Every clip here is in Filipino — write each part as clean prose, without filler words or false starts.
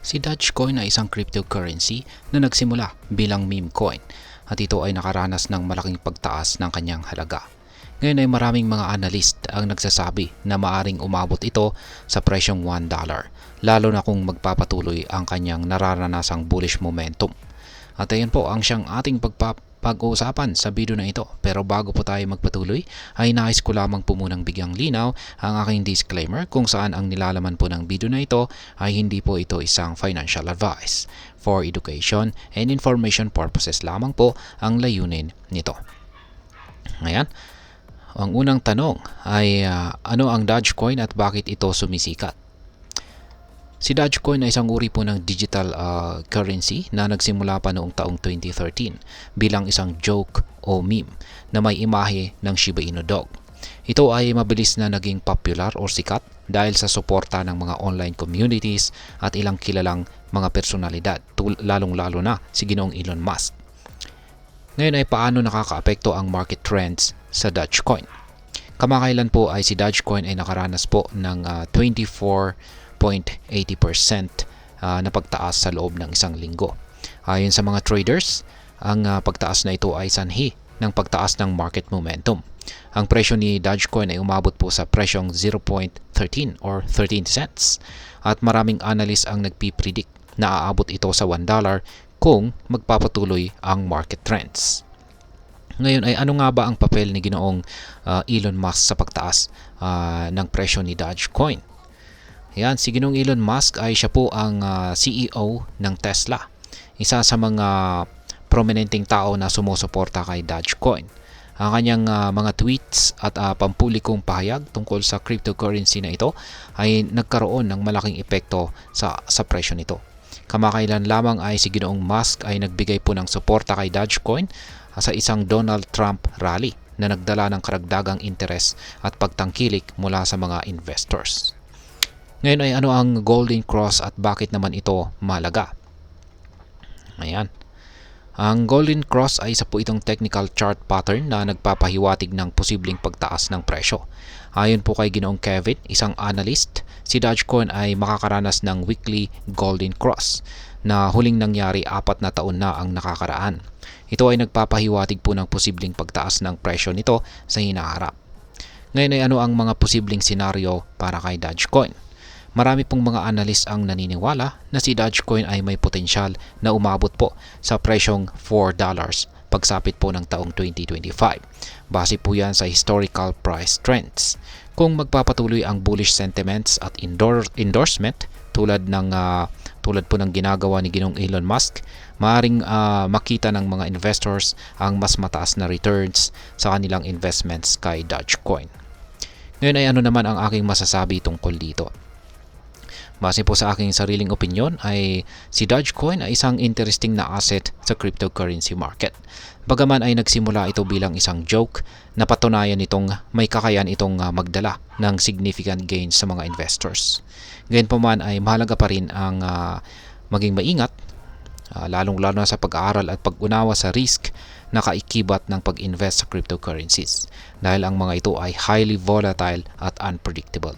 Si Dogecoin ay isang cryptocurrency na nagsimula bilang meme coin at ito ay nakaranas ng malaking pagtaas ng kanyang halaga. Ngayon ay maraming mga analyst ang nagsasabi na maaring umabot ito sa presyong $1, lalo na kung magpapatuloy ang kanyang nararanasang bullish momentum. At ayan po ang siyang ating pag-uusapan sa video na ito. Pero bago po tayo magpatuloy, ay nais ko lamang po munang bigyang linaw ang aking disclaimer kung saan ang nilalaman po ng video na ito ay hindi po ito isang financial advice. For education and information purposes lamang po ang layunin nito. Ngayon, ang unang tanong ay ano ang Dogecoin at bakit ito sumisikat? Si Dogecoin ay isang uri po ng digital currency na nagsimula pa noong taong 2013 bilang isang joke o meme na may imahe ng Shiba Inu dog. Ito ay mabilis na naging popular o sikat dahil sa suporta ng mga online communities at ilang kilalang mga personalidad, lalong-lalo na si Ginoong Elon Musk. Ngayon ay paano nakakaapekto ang market trends sa Dogecoin? Kamakailan po ay si Dogecoin ay nakaranas po ng 24.80% na pagtaas sa loob ng isang linggo. Ayon sa mga traders, ang pagtaas na ito ay sanhi ng pagtaas ng market momentum. Ang presyo ni Dogecoin ay umabot po sa presyong 0.13 or 13 cents at maraming analyst ang nagpipredict na aabot ito sa $1 kung magpapatuloy ang market trends. Ngayon ay ano nga ba ang papel ni Ginoong Elon Musk sa pagtaas ng presyo ni Dogecoin? Yan, si Ginoong Elon Musk ay siya po ang CEO ng Tesla. Isa sa mga prominenteng tao na sumusuporta kay Dogecoin. Ang kanyang mga tweets at pampublikong pahayag tungkol sa cryptocurrency na ito ay nagkaroon ng malaking epekto sa presyo nito. Kamakailan lamang ay si Ginoong Musk ay nagbigay po ng suporta kay Dogecoin sa isang Donald Trump rally na nagdala ng karagdagang interes at pagtangkilik mula sa mga investors. Ngayon ay ano ang Golden Cross at bakit naman ito mahalaga? Ayan. Ang Golden Cross ay isa po itong technical chart pattern na nagpapahiwatig ng posibleng pagtaas ng presyo. Ayon po kay Ginoong Kevin, isang analyst, si Dogecoin ay makakaranas ng weekly Golden Cross na huling nangyari 4 na taon na ang nakakaraan. Ito ay nagpapahiwatig po ng posibleng pagtaas ng presyo nito sa hinaharap. Ngayon ay ano ang mga posibleng senaryo para kay Dogecoin? Marami pong mga analyst ang naniniwala na si Dogecoin ay may potensyal na umabot po sa presyong $4 pagsapit po ng taong 2025. Base po yan sa historical price trends. Kung magpapatuloy ang bullish sentiments at endorsement tulad po ng ginagawa ni Ginoong Elon Musk, maaaring makita ng mga investors ang mas mataas na returns sa kanilang investments kay Dogecoin. Ngayon ay ano naman ang aking masasabi tungkol dito? Base po sa aking sariling opinyon ay si Dogecoin ay isang interesting na asset sa cryptocurrency market. Bagaman ay nagsimula ito bilang isang joke, napatunayan itong may kakayahan itong magdala ng significant gains sa mga investors. Gayunpaman ay mahalaga pa rin ang maging maingat, lalong-lalo na sa pag-aaral at pag-unawa sa risk na kaikibat ng pag-invest sa cryptocurrencies dahil ang mga ito ay highly volatile at unpredictable.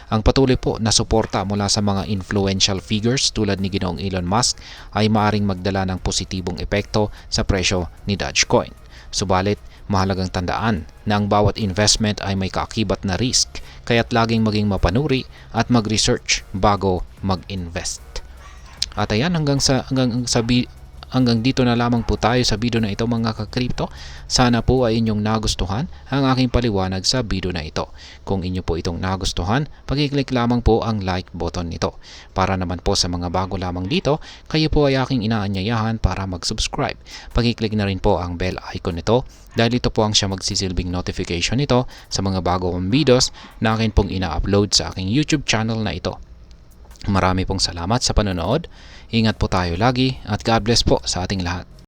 Ang patuloy po na suporta mula sa mga influential figures tulad ni Ginoong Elon Musk ay maaaring magdala ng positibong epekto sa presyo ni Dogecoin. Subalit, mahalagang tandaan na ang bawat investment ay may kaakibat na risk, kaya't laging maging mapanuri at mag-research bago mag-invest. At ayan, hanggang dito na lamang po tayo sa video na ito mga ka-crypto. Sana po ay inyong nagustuhan ang aking paliwanag sa video na ito. Kung inyo po itong nagustuhan, pag-click lamang po ang like button nito. Para naman po sa mga bago lamang dito, kayo po ay aking inaanyayahan para mag-subscribe. Pag-click na rin po ang bell icon nito dahil ito po ang siya magsisilbing notification nito sa mga bagong videos na akin pong ina-upload sa aking YouTube channel na ito. Marami pong salamat sa panonood. Ingat po tayo lagi at God bless po sa ating lahat.